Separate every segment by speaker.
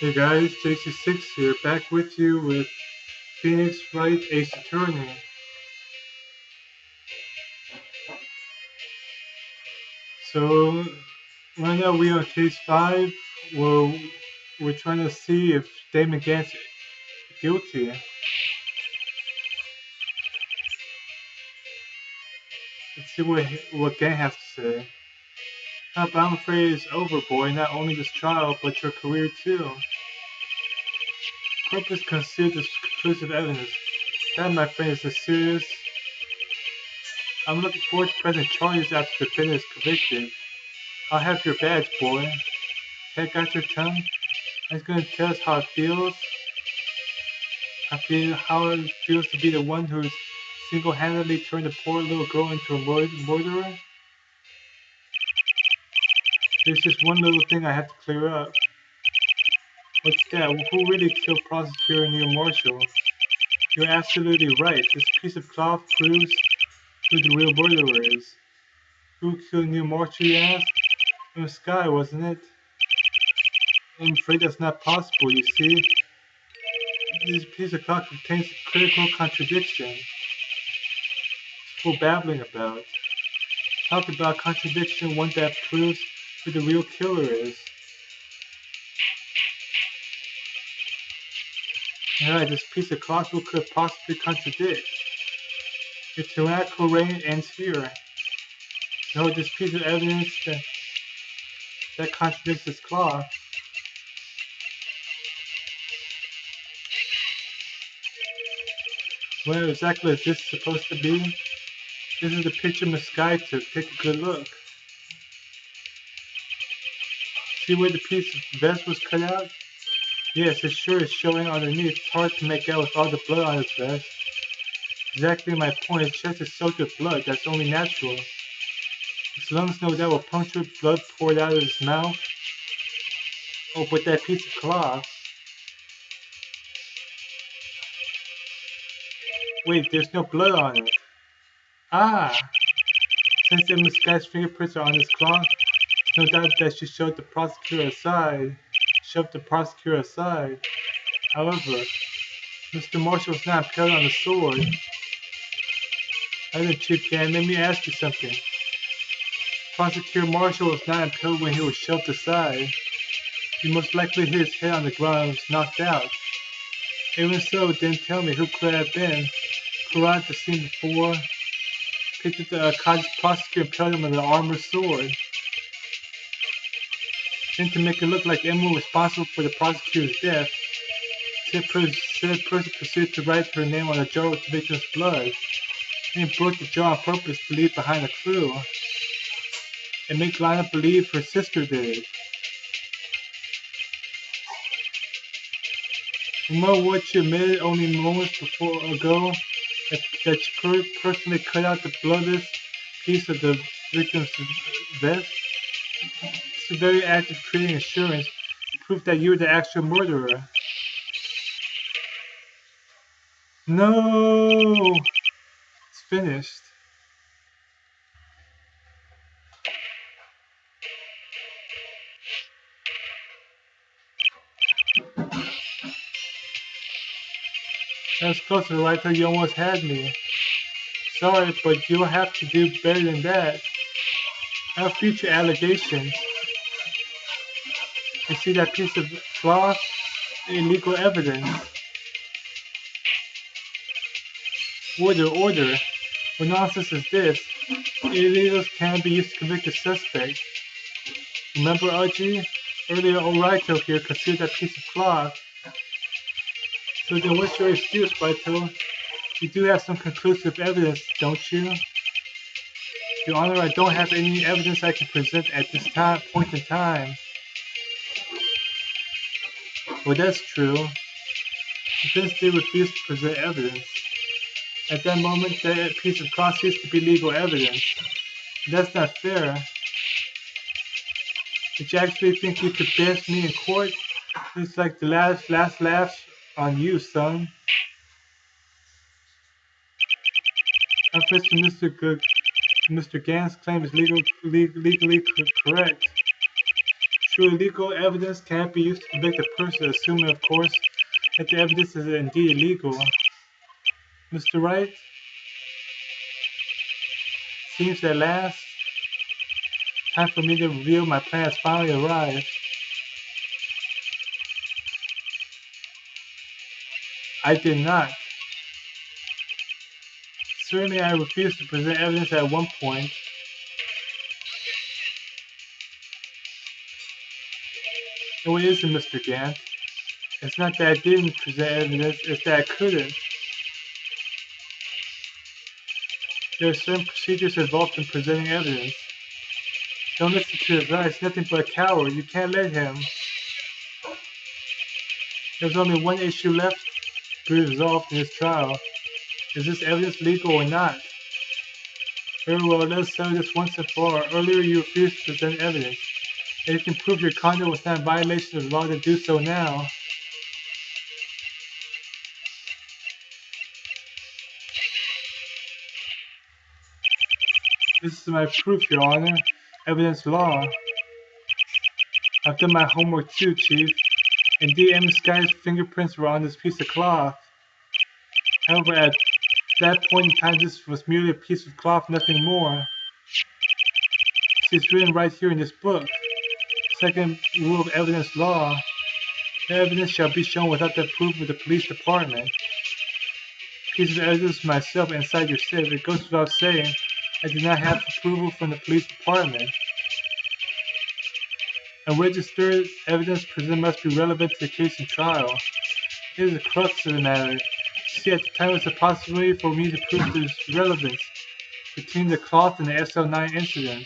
Speaker 1: Hey guys, JC6 here, back with you with Phoenix Wright Ace Attorney. So, right now we on case 5, where we're trying to see if Damon Gant's guilty. Let's see what Gant has to say. But I'm afraid it's over, boy. Not only this trial, but your career too. Corpus considered this conclusive evidence. That, my friend, is a serious. I'm looking forward to pressing charges after the defendant is convicted. I'll have your badge, boy. Head got your tongue? It's gonna tell us how it feels. How it feels to be the one who's single-handedly turned a poor little girl into a murderer. There's just one little thing I have to clear up. What's that? Who really killed Prosecutor Neil Marshall? You're absolutely right. This piece of cloth proves who the real murderer is. Who killed Neil Marshall, you ask? It was Sky, wasn't it? I'm afraid that's not possible, you see. This piece of cloth contains a critical contradiction. Full babbling about. Talk about contradiction, one that proves who the real killer is. Alright, this piece of cloth could possibly contradict. The tyrannical reign ends here. No, this piece of evidence that contradicts this cloth. What exactly is this supposed to be? This is the picture Miss Sky took. Take a good look. See where the piece of vest was cut out? Yes, it sure is showing underneath. It's hard to make out with all the blood on his vest. Exactly my point. His chest is soaked with blood. That's only natural. His lungs no doubt were punctured, blood poured out of his mouth. Oh, but that piece of cloth. Wait, there's no blood on it. Ah! Since the Miss Sky's fingerprints are on this cloth, there's no doubt that she shoved the prosecutor aside. However, Mr. Marshall was not impaled on the sword. Other Chief Gant, let me ask you something. Prosecutor Marshall was not impaled when he was shoved aside. He most likely hit his head on the ground and was knocked out. Even so, then tell me who could have been. Arrived at the scene before, picked up the prosecutor and impaled him with an armored sword. Then to make it look like Emma was responsible for the prosecutor's death, said person proceeded to write her name on a jar with the victim's blood. Then broke the jar on purpose to leave behind a clue and make Lana believe her sister did it. Remember what you admitted only moments ago that you personally cut out the bloodless piece of the victim's vest? It's a very act of creating assurance, proof that you're the actual murderer. No! It's finished. That was close to right till you almost had me. Sorry, but you'll have to do better than that. I have future allegations. You see that piece of cloth? Illegal evidence. Order. What nonsense is this? Illegals can be used to convict a suspect. Remember, Archie? Earlier, O'Reilly here concealed that piece of cloth. So then what's your excuse, Vito? You do have some conclusive evidence, don't you? Your Honor, I don't have any evidence I can present at this point in time. Well, that's true. The defense did refuse to present evidence. At that moment, that piece of cloth ceased to be legal evidence. That's not fair. Did you actually think you could bash me in court? It's like the last laugh on you, son. Confess to Mr. Gant's claim is legally correct. Truly legal evidence can't be used to convict a person, assuming, of course, that the evidence is indeed illegal. Mr. Wright? Seems at last, time for me to reveal my plan has finally arrived. I did not. Certainly I refused to present evidence at one point. No, it isn't, Mr. Gant. It's not that I didn't present evidence, it's that I couldn't. There are certain procedures involved in presenting evidence. Don't listen to his advice, nothing but a coward. You can't let him. There's only one issue left to be resolved in this trial. Is this evidence legal or not? Very well, let us settle this once and for all. Earlier you refused to present evidence. And you can prove your conduct was not a violation of the law to do so now. This is my proof, Your Honor. Evidence law. I've done my homework too, Chief. Indeed, Ms. Sky's fingerprints were on this piece of cloth. However, at that point in time, this was merely a piece of cloth, nothing more. It's written right here in this book. Second rule of evidence law. The evidence shall be shown without the approval of the police department. Piece of evidence myself inside your safe. It goes without saying, I do not have approval from the police department. And registered evidence presented must be relevant to the case and trial. It is the crux of the matter. See, at the time it was a possibility for me to prove there's relevance between the cloth and the SL9 incident.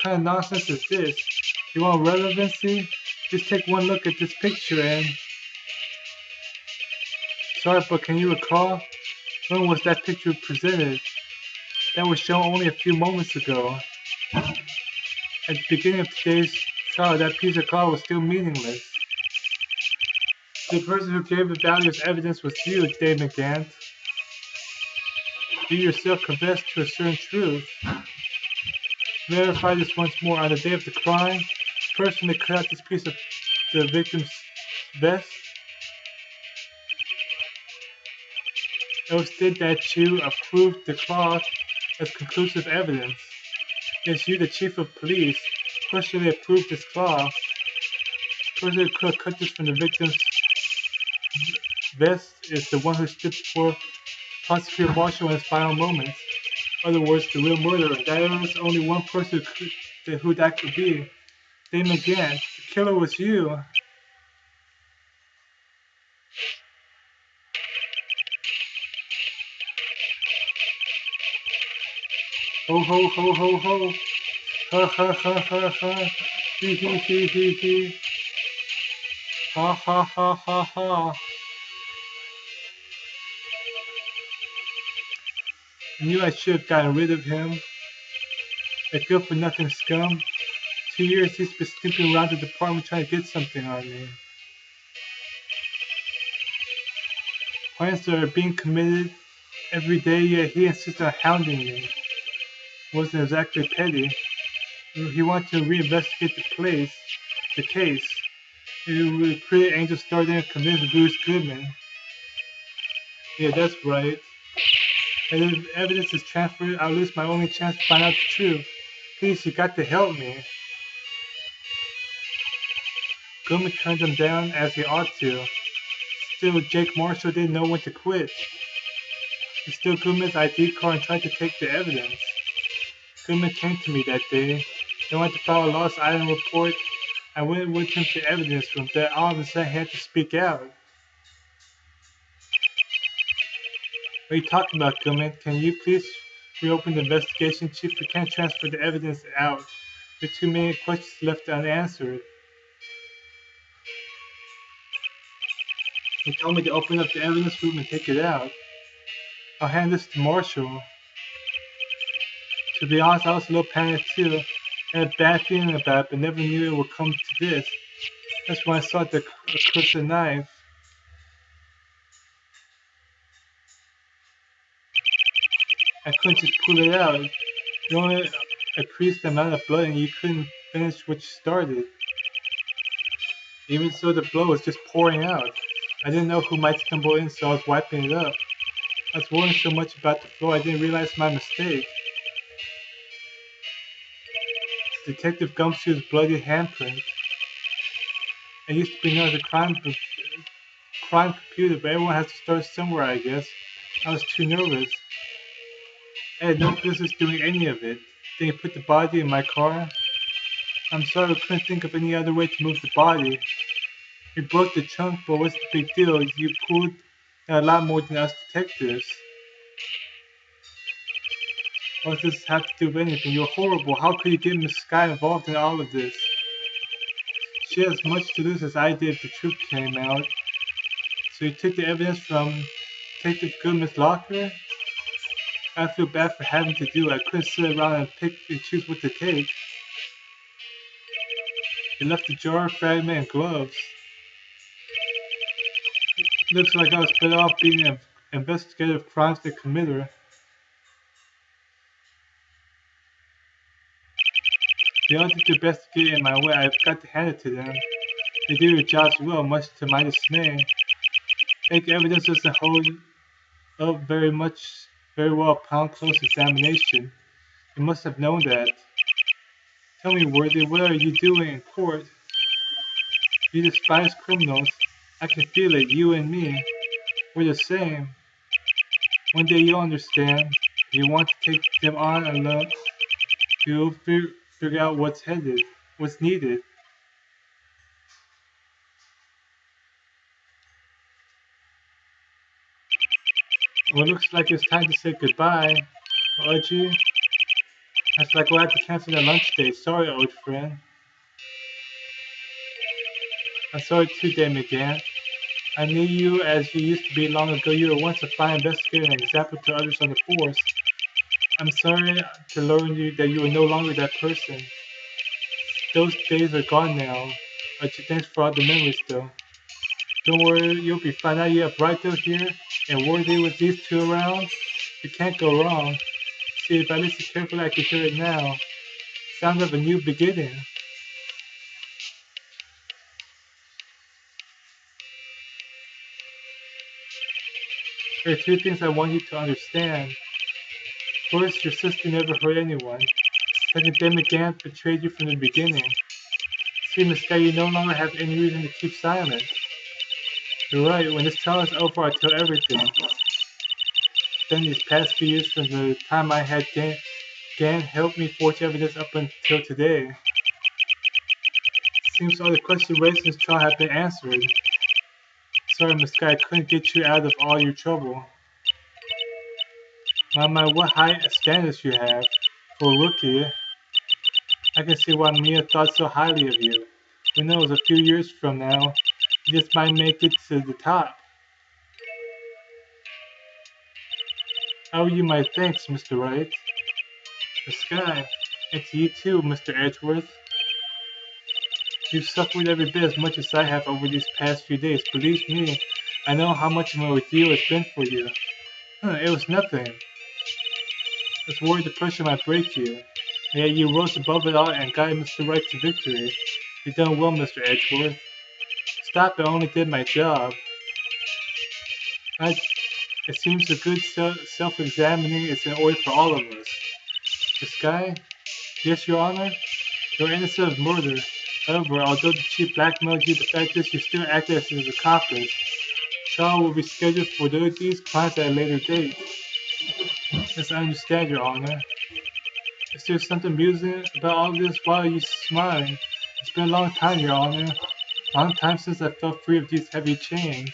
Speaker 1: What kind of nonsense is this? You want relevancy? Just take one look at this picture and... Sorry, but can you recall? When was that picture presented? That was shown only a few moments ago. At the beginning of today's trial, that piece of cloth was still meaningless. The person who gave the valueless evidence was you, David Gant. You yourself confessed to a certain truth. Verify this once more. On the day of the crime, the person that cut out this piece of the victim's vest. Else did that you approved the cloth as conclusive evidence. Yes, you, the chief of police, personally approved this cloth. The person who could have cut this from the victim's vest is the one who stood before Prosecutor Marshall in his final moments. In other words, the real murderer. There is only one person who that could be. Damon Gant. The killer was you. Ho ho ho ho ho. Ha ha ha ha ha. Hee hee hee hee hee. Ha ha ha ha ha. I knew I should have gotten rid of him. That good for nothing scum. 2 years he's been snooping around the department trying to get something on me. Crimes are being committed every day, yet he insists on hounding me. Wasn't exactly petty. He wanted to reinvestigate the case. He recruited Angel Starr and convinced Bruce Goodman. Yeah, that's right. And if evidence is transferred, I'll lose my only chance to find out the truth. Please, you got to help me. Goodman turned him down as he ought to. Still, Jake Marshall didn't know when to quit. He stole Goodman's ID card and tried to take the evidence. Goodman came to me that day. They wanted to file a lost item report. I went with him to the evidence room. Then all of a sudden, he had to speak out. What are you talking about, Goodman? Can you please reopen the investigation, Chief? We can't transfer the evidence out. There are too many questions left unanswered. He told me to open up the evidence room and take it out. I'll hand this to Marshall. To be honest, I was a little panicked too. I had a bad feeling about it, but never knew it would come to this. That's when I saw the cursed knife. I couldn't just pull it out. You only increased the amount of blood and you couldn't finish what you started. Even so, the blood was just pouring out. I didn't know who might stumble in, so I was wiping it up. I was worrying so much about the floor, I didn't realize my mistake. Detective Gumshoe's bloody handprint. I used to be known as a crime computer, but everyone has to start somewhere, I guess. I was too nervous. I had no business doing any of it. Then you put the body in my car. I'm sorry, I couldn't think of any other way to move the body. You broke the trunk, but what's the big deal? You pulled a lot more than us detectives. What does this have to do with anything? You're horrible. How could you get Miss Sky involved in all of this? She has as much to lose as I did if the truth came out. So you took the evidence from Detective Goodman's locker? I feel bad for having to do it. I couldn't sit around and pick and choose what to take. You left the jar, fragment, and gloves. Looks like I was better off being an investigator of crimes than committer. They all did their best to get in my way. I've got to hand it to them. They do their jobs well, much to my dismay. Fake evidence doesn't hold up very well upon close examination. You must have known that. Tell me, Worthy, what are you doing in court? You despise criminals. I can feel it, you and me. We're the same. One day you'll understand. If you want to take them on alone, you'll figure out what's needed. Well, it looks like it's time to say goodbye, Archie. Looks like we'll have to cancel the lunch date. Sorry, old friend. I'm sorry too, Damon Gant. I knew you as you used to be long ago. You were once a fine investigator and an example to others on the force. I'm sorry to learn that you are no longer that person. Those days are gone now. Archie, thanks for all the memories, though. Don't worry, you'll be fine. Now you have Brighto here and Worthy with these two around. You can't go wrong. See, if I listen carefully, I can hear it now. Sound of a new beginning. There are two things I want you to understand. First, your sister never hurt anyone. Second, Damon Gant betrayed you from the beginning. See, Miss Sky, you no longer have any reason to keep silent. You're right, when this trial is over, I'll tell everything. Then these past few years from the time I had Gant helped me forge evidence up until today. Seems all the questions raised in this trial have been answered. Sorry, Miss Sky, I couldn't get you out of all your trouble. My, what high standards you have for a rookie. I can see why Mia thought so highly of you. Who knows, a few years from now, you just might make it to the top. I owe you my thanks, Mr. Wright. The Sky, and to you too, Mr. Edgeworth. You've suffered every bit as much as I have over these past few days. Believe me, I know how much of an ordeal it's been for you. It was nothing. I was worried the pressure might break you. And yet you rose above it all and guided Mr. Wright to victory. You've done well, Mr. Edgeworth. Stop, I only did my job. It seems a good self-examining is in order for all of us. The Sky? Yes, Your Honor? You're innocent of murder. However, although the chief blackmailed you, the fact is you still acted as his accomplice. Trial will be scheduled for these crimes at a later date. Yes, I understand, Your Honor. Is there something amusing about all this? Why are you smiling? It's been a long time, Your Honor. A long time since I felt free of these heavy chains.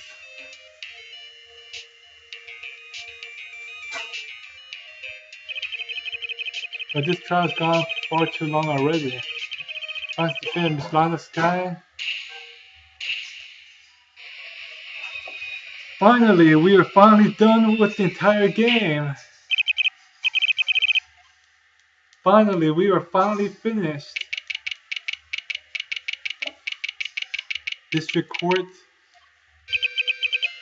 Speaker 1: But this trial's gone far too long already. Once defended Miss Lana Sky. Finally, we are finally done with the entire game. Finally, we are finally finished. District Court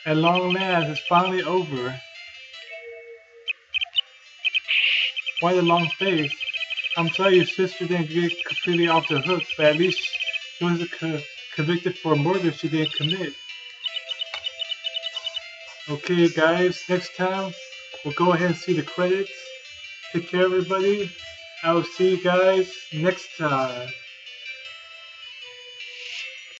Speaker 1: at long last is finally over. Why the long face? I'm sorry your sister didn't get completely off the hook, but at least she wasn't convicted for a murder she didn't commit. Okay, guys, next time we'll go ahead and see the credits. Take care, everybody. I will see you guys next time.